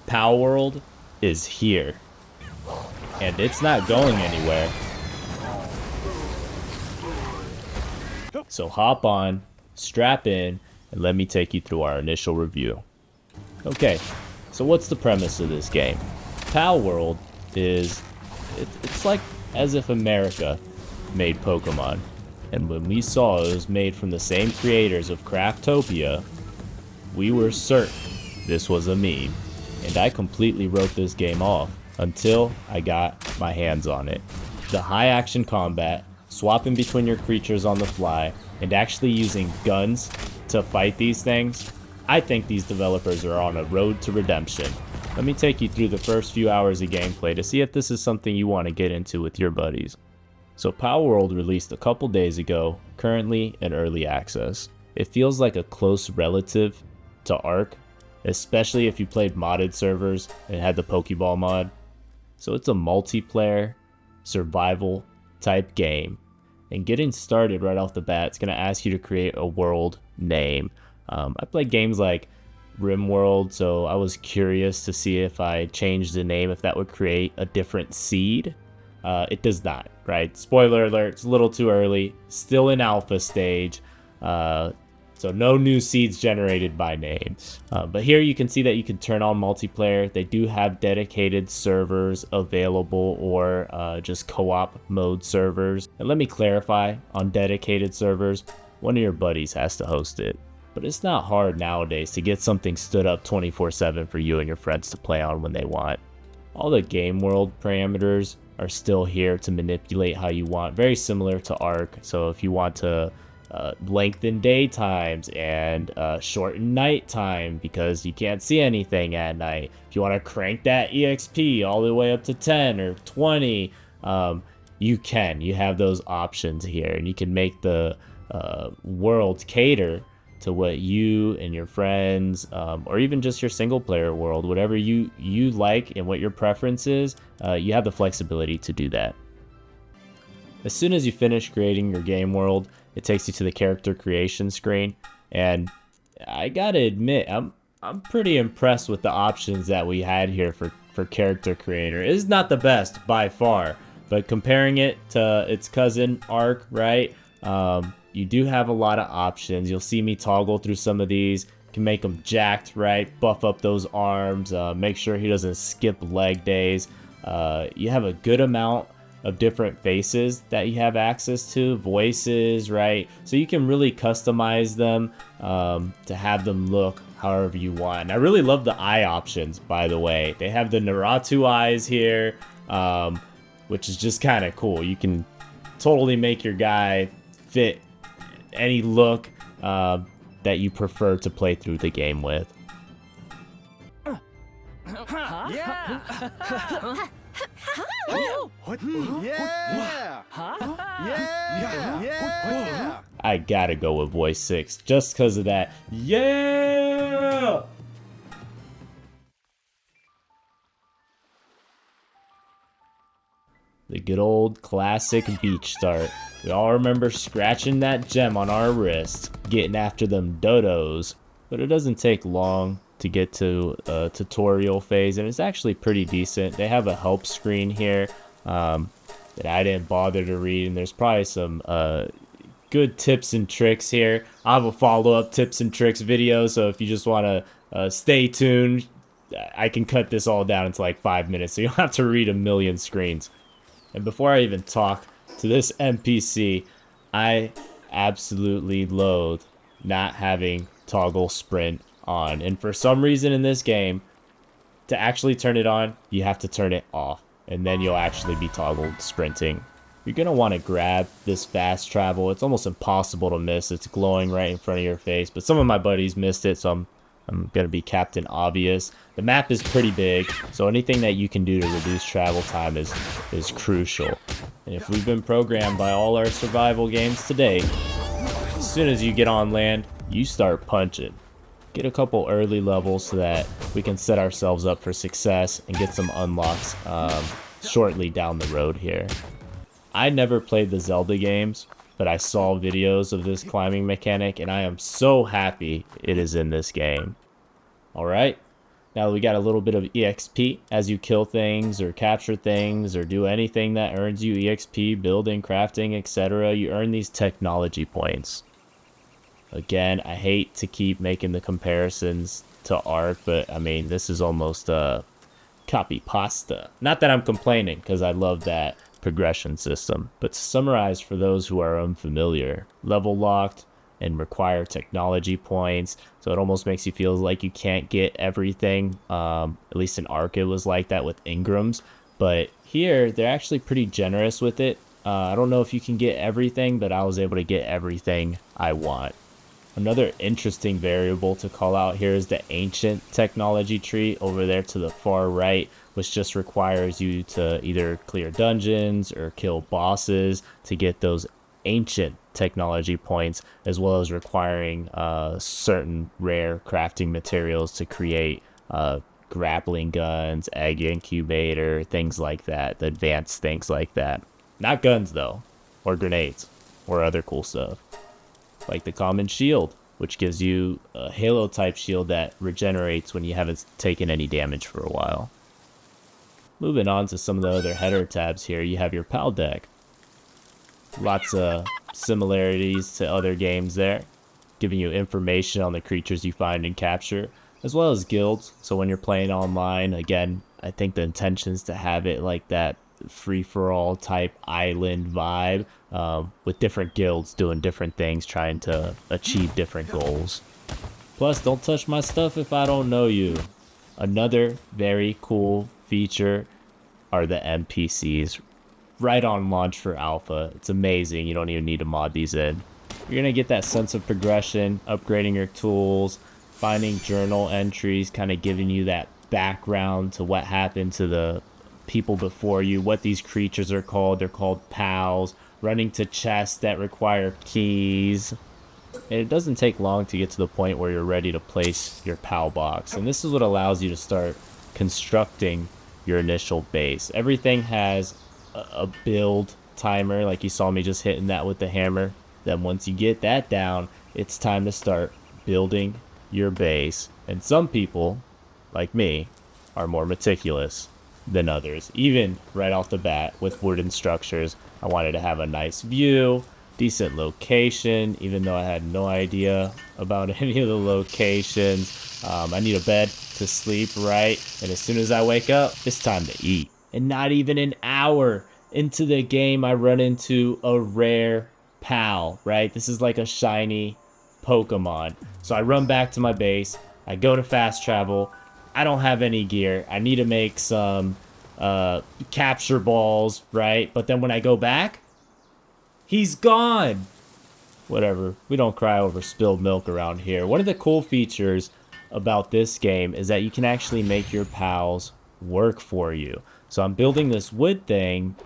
Palworld is here, and it's not going anywhere. So hop on, strap in, and let me take you through our initial review. Okay, so what's the premise of this game? Palworld is, it's like as if America made Pokemon. And when we saw it was made from the same creators of Craftopia, we were certain this was a meme. And I completely wrote this game off until I got my hands on it. The high action combat, swapping between your creatures on the fly, and actually using guns to fight these things, I think these developers are on a road to redemption. Let me take you through the first few hours of gameplay to see if this is something you want to get into with your buddies. So Palworld released a couple days ago, currently in early access. It feels like a close relative to Ark, especially if you played modded servers and had the Pokeball mod. So it's a multiplayer, survival type game. And getting started right off the bat, it's going to ask you to create a world name. I played games like RimWorld, so I was curious to see if I changed the name, if that would create a different seed. It does not, right? Spoiler alert, it's a little too early, still in alpha stage, so no new seeds generated by name. But here you can see that you can turn on multiplayer. They do have dedicated servers available, or just co-op mode servers. And let me clarify, on dedicated servers, one of your buddies has to host it. But it's not hard nowadays to get something stood up 24/7 for you and your friends to play on when they want. All the game world parameters are still here to manipulate how you want, very similar to Ark. So if you want to lengthen daytimes and shorten nighttime because you can't see anything at night, if you want to crank that EXP all the way up to 10 or 20, you have those options here, and you can make the world cater to what you and your friends, or even just your single player world, whatever you like and what your preference is, you have the flexibility to do that. As soon as you finish creating your game world, it takes you to the character creation screen, and I gotta admit, I'm pretty impressed with the options that we had here for character creator. It's not the best by far, but comparing it to its cousin Ark, right? You do have a lot of options. You'll see me toggle through some of these. You can make them jacked, right? Buff up those arms, make sure he doesn't skip leg days. You have a good amount of different faces that you have access to, voices, right? So you can really customize them to have them look however you want. And I really love the eye options, by the way. They have the Naruto eyes here, which is just kind of cool. You can totally make your guy fit any look that you prefer to play through the game with. Yeah! Yeah! I gotta go with voice 6 just because of that. Yeah! The good old classic beach start. We all remember scratching that gem on our wrist, getting after them dodos, but it doesn't take long to get to a tutorial phase, and it's actually pretty decent. They have a help screen here that I didn't bother to read, and there's probably some good tips and tricks here. I have a follow-up tips and tricks video, so if you just want to stay tuned, I can cut this all down into like 5 minutes, so you don't have to read a million screens. And before I even talk to this NPC, I absolutely loathe not having toggle sprint on. And for some reason in this game, to actually turn it on, you have to turn it off, and then you'll actually be toggled sprinting. You're going to want to grab this fast travel. It's almost impossible to miss. It's glowing right in front of your face, but some of my buddies missed it, so I'm going to be Captain Obvious. The map is pretty big, so anything that you can do to reduce travel time is crucial. And if we've been programmed by all our survival games today, as soon as you get on land, you start punching. Get a couple early levels so that we can set ourselves up for success and get some unlocks shortly down the road here. I never played the Zelda games, but I saw videos of this climbing mechanic, and I am so happy it is in this game. Alright, Now we got a little bit of EXP as you kill things or capture things or do anything that earns you EXP, building, crafting, etc. You earn these technology points. Again, I hate to keep making the comparisons to Ark, but I mean, this is almost copy pasta. Not that I'm complaining, because I love that progression system. But to summarize for those who are unfamiliar, level locked and require technology points, so it almost makes you feel like you can't get everything. At least in Ark it was like that with Ingrams, but here they're actually pretty generous with it. I don't know if you can get everything, but I was able to get everything I want. Another interesting variable to call out here is the ancient technology tree over there to the far right, which just requires you to either clear dungeons or kill bosses to get those ancient technology points, as well as requiring certain rare crafting materials to create grappling guns, egg incubator, things like that, the advanced things like that. Not guns though, or grenades, or other cool stuff. Like the common shield, which gives you a Halo type shield that regenerates when you haven't taken any damage for a while. Moving on to some of the other header tabs here, you have your PAL deck. Lots of similarities to other games there, giving you information on the creatures you find and capture, as well as guilds. So when you're playing online, again, I think the intention is to have it like that free-for-all type island vibe, with different guilds doing different things, trying to achieve different goals. Plus, don't touch my stuff if I don't know you. Another very cool feature are the NPCs. Right on launch for alpha. It's amazing. You don't even need to mod these in. You're gonna get that sense of progression, upgrading your tools, finding journal entries, kind of giving you that background to what happened to the people before you, what these creatures are called. They're called pals. Running to chests that require keys. And it doesn't take long to get to the point where you're ready to place your pal box. And this is what allows you to start constructing your initial base. Everything has a build timer, like you saw me just hitting that with the hammer. Then once you get that down, it's time to start building your base. And some people, like me, are more meticulous than others. Even right off the bat with wooden structures, I wanted to have a nice view, decent location, even though I had no idea about any of the locations. I need a bed to sleep, right? And as soon as I wake up, it's time to eat. And not even an hour into the game, I run into a rare pal, right? This is like a shiny Pokemon. So I run back to my base. I go to fast travel. I don't have any gear. I need to make some capture balls, right? But then when I go back, he's gone. Whatever. We don't cry over spilled milk around here. One of the cool features about this game is that you can actually make your pals work for you. So I'm building this wood thing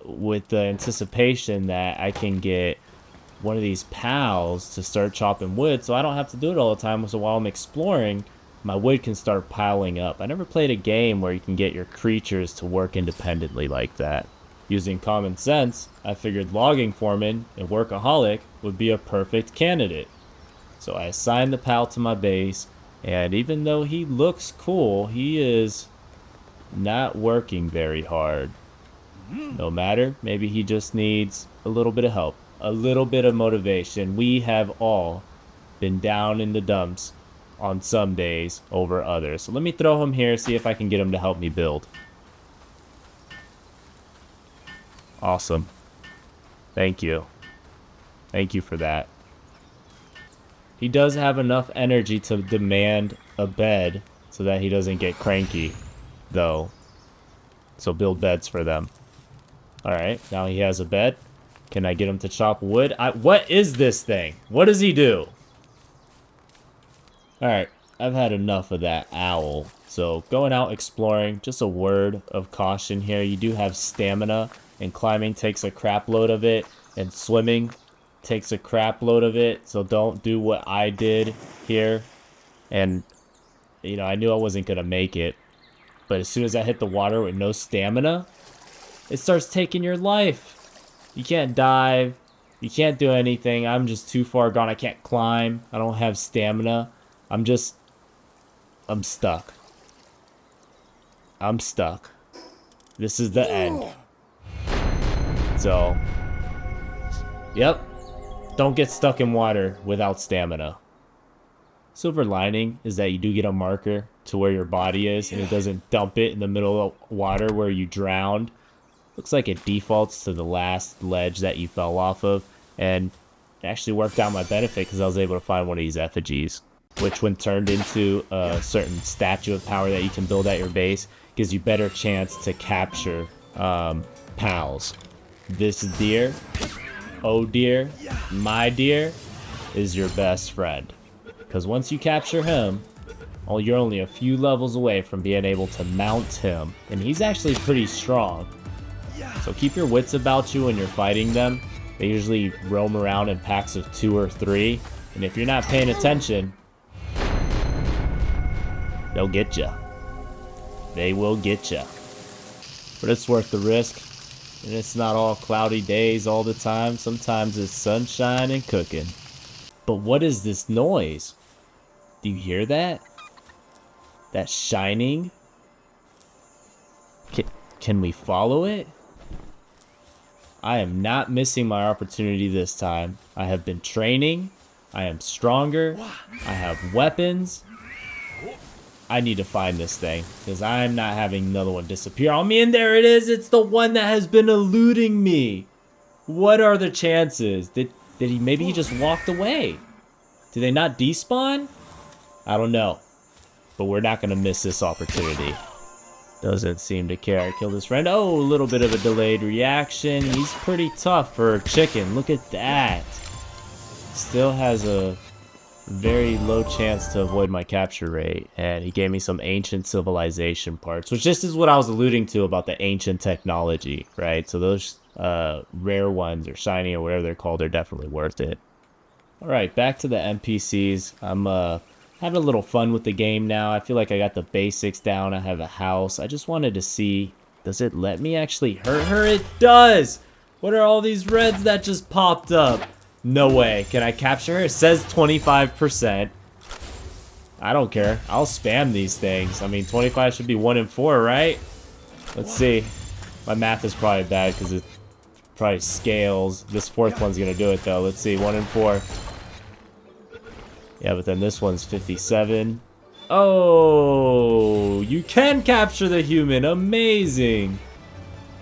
with the anticipation that I can get one of these pals to start chopping wood, so I don't have to do it all the time. So while I'm exploring, my wood can start piling up. I never played a game where you can get your creatures to work independently like that. Using common sense, I figured logging foreman and workaholic would be a perfect candidate. So I assigned the pal to my base, and even though he looks cool, he is not working very hard. No matter, maybe he just needs a little bit of help, a little bit of motivation. We have all been down in the dumps on some days over others. So let me throw him here, see if I can get him to help me build. Awesome. Thank you. Thank you for that. He does have enough energy to demand a bed so that he doesn't get cranky, though. So build beds for them. Alright, now he has a bed. Can I get him to chop wood? What is this thing? What does he do? Alright, I've had enough of that owl. So going out exploring, just a word of caution here. You do have stamina, and climbing takes a crap load of it, and swimming takes a crap load of it. So don't do what I did here. And, you know, I knew I wasn't going to make it. But as soon as I hit the water with no stamina, it starts taking your life. You can't dive. You can't do anything. I'm just too far gone. I can't climb. I don't have stamina. I'm stuck. I'm stuck. This is the end. So, yep. Don't get stuck in water without stamina. Silver lining is that you do get a marker to where your body is, and it doesn't dump it in the middle of water where you drowned. Looks like it defaults to the last ledge that you fell off of, and it actually worked out my benefit because I was able to find one of these effigies, which when turned into a certain statue of power that you can build at your base, gives you better chance to capture pals. This deer, oh deer, my deer, is your best friend. Because once you capture him, well, you're only a few levels away from being able to mount him. And he's actually pretty strong. So keep your wits about you when you're fighting them. They usually roam around in packs of 2 or 3. And if you're not paying attention, they'll get you. They will get you. But it's worth the risk. And it's not all cloudy days all the time. Sometimes it's sunshine and cooking. But what is this noise? Do you hear that? That shining? Can we follow it? I am not missing my opportunity this time. I have been training. I am stronger. I have weapons. I need to find this thing because I'm not having another one disappear on me. And there it is. It's the one that has been eluding me. What are the chances? Did he, maybe he just walked away? Did they not despawn? I don't know. But we're not going to miss this opportunity. Doesn't seem to care. I killed his friend. Oh, a little bit of a delayed reaction. He's pretty tough for a chicken. Look at that. Still has a very low chance to avoid my capture rate. And he gave me some ancient civilization parts, which just is what I was alluding to about the ancient technology, right? So those rare ones or shiny or whatever they're called, they're definitely worth it. All right, back to the NPCs. I'm having a little fun with the game now. I feel like I got the basics down. I have a house. I just wanted to see, does it let me actually hurt her? It does! What are all these reds that just popped up? No way. Can I capture her? It says 25%. I don't care. I'll spam these things. I mean, 25 should be 1 in 4, right? Let's see. My math is probably bad because it probably scales. This 4th one's going to do it, though. Let's see. 1 in 4. Yeah, but then this one's 57. Oh, you can capture the human. Amazing.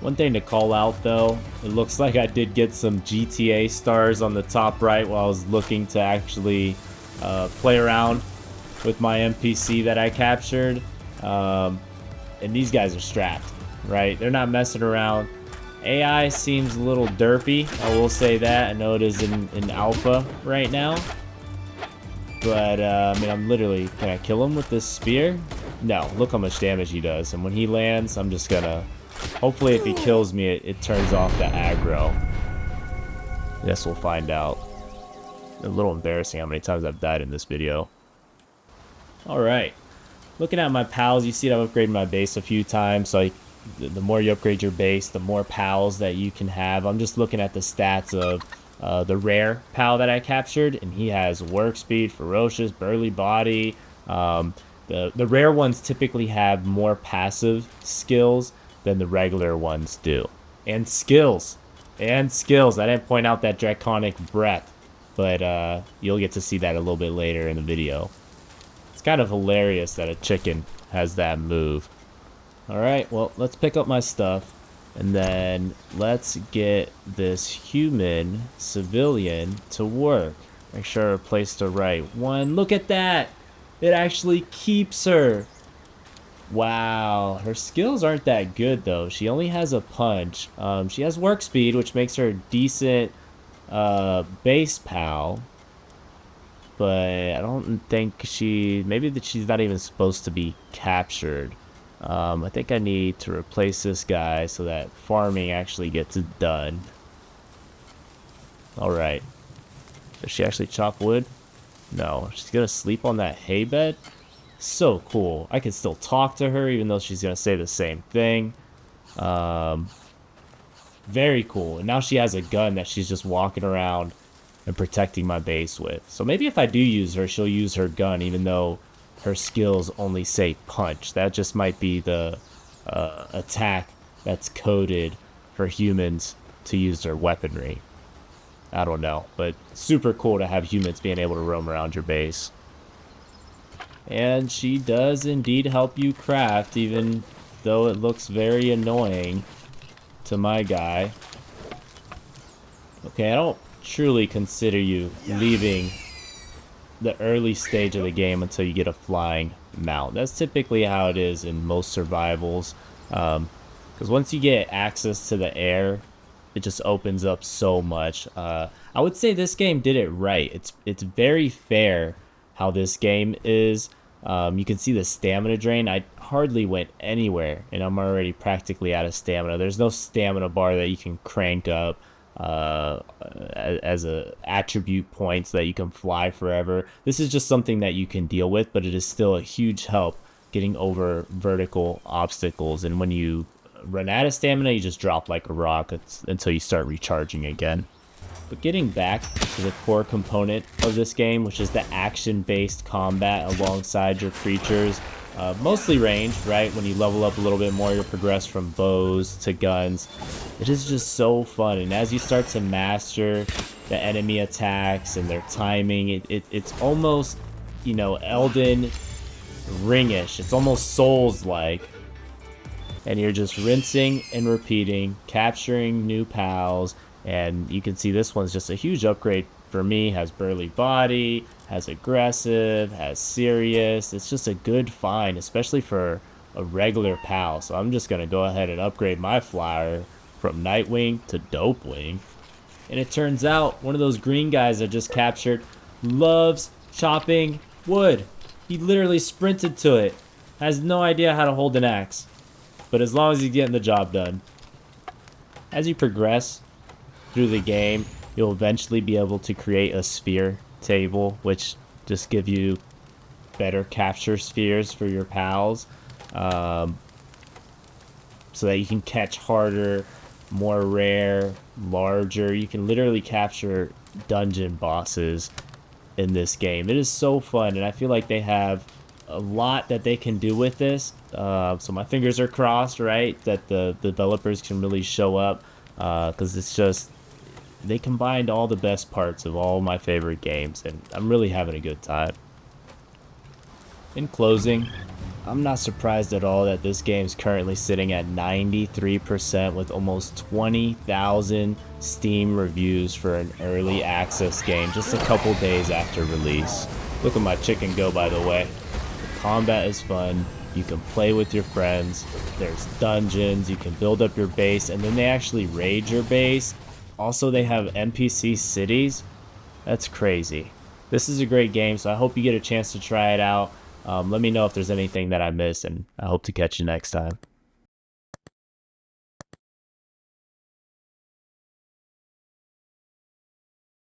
One thing to call out, though, it looks like I did get some GTA stars on the top right while I was looking to actually play around with my NPC that I captured. And these guys are strapped, right? They're not messing around. AI seems a little derpy. I will say that. I know it is in alpha right now. But, I mean, I'm literally... Can I kill him with this spear? No. Look how much damage he does. And when he lands, I'm just gonna... Hopefully, if he kills me, it turns off the aggro. Yes, we'll find out. A little embarrassing how many times I've died in this video. Alright. Looking at my pals, you see I've upgraded my base a few times. So the more you upgrade your base, the more pals that you can have. I'm just looking at the stats of... the rare pal that I captured, and he has work speed, ferocious, burly body. The rare ones typically have more passive skills than the regular ones do. And skills. And skills. I didn't point out that draconic breath, but you'll get to see that a little bit later in the video. It's kind of hilarious that a chicken has that move. Alright, well, let's pick up my stuff. And then let's get this human civilian to work. Make sure I place the right one. Look at that! It actually keeps her. Wow, her skills aren't that good though. She only has a punch. She has work speed, which makes her a decent base pal. But I don't think maybe that she's not even supposed to be captured. I think I need to replace this guy so that farming actually gets done. Alright. Does she actually chop wood? No. She's gonna sleep on that hay bed? So cool. I can still talk to her even though she's gonna say the same thing. Very cool. And now she has a gun that she's just walking around and protecting my base with. So maybe if I do use her, she'll use her gun even though her skills only say punch. That just might be the attack that's coded for humans to use their weaponry. I don't know, but super cool to have humans being able to roam around your base. And she does indeed help you craft, even though it looks very annoying to my guy. Okay, I don't truly consider you leaving the early stage of the game until you get a flying mount. That's typically how it is in most survivals. Because once you get access to the air, it just opens up so much. I would say this game did it right. It's very fair how this game is. You can see the stamina drain. I hardly went anywhere, and I'm already practically out of stamina. There's no stamina bar that you can crank up as a attribute point so that you can fly forever. This is just something that you can deal with, but it is still a huge help getting over vertical obstacles. And when you run out of stamina, you just drop like a rock until you start recharging again. But getting back to the core component of this game, which is the action-based combat alongside your creatures, mostly ranged, right? When you level up a little bit more, you'll progress from bows to guns. It is just so fun, and as you start to master the enemy attacks and their timing, it's almost, you know, Elden Ringish. It's almost Souls-like. And you're just rinsing and repeating, capturing new pals. And you can see this one's just a huge upgrade for me. Has burly body, has aggressive, has serious. It's just a good find, especially for a regular pal. So I'm just going to go ahead and upgrade my flyer from Nightwing to Dopewing. And it turns out one of those green guys I just captured loves chopping wood. He literally sprinted to it. Has no idea how to hold an axe. But as long as he's getting the job done. As you progress through the game, you'll eventually be able to create a sphere table, which just give you better capture spheres for your pals, so that you can catch harder, more rare, larger. You can literally capture dungeon bosses in this game. It is so fun, and I feel like they have a lot that they can do with this. So my fingers are crossed, right, that the developers can really show up, because it's just, they combined all the best parts of all my favorite games, and I'm really having a good time. In closing, I'm not surprised at all that this game's currently sitting at 93% with almost 20,000 Steam reviews for an early access game just a couple days after release. Look at my chicken go, by the way. The combat is fun. You can play with your friends. There's dungeons. You can build up your base, and then they actually raid your base. Also, they have NPC cities. That's crazy. This is a great game, so I hope you get a chance to try it out. Let me know if there's anything that I missed, and I hope to catch you next time.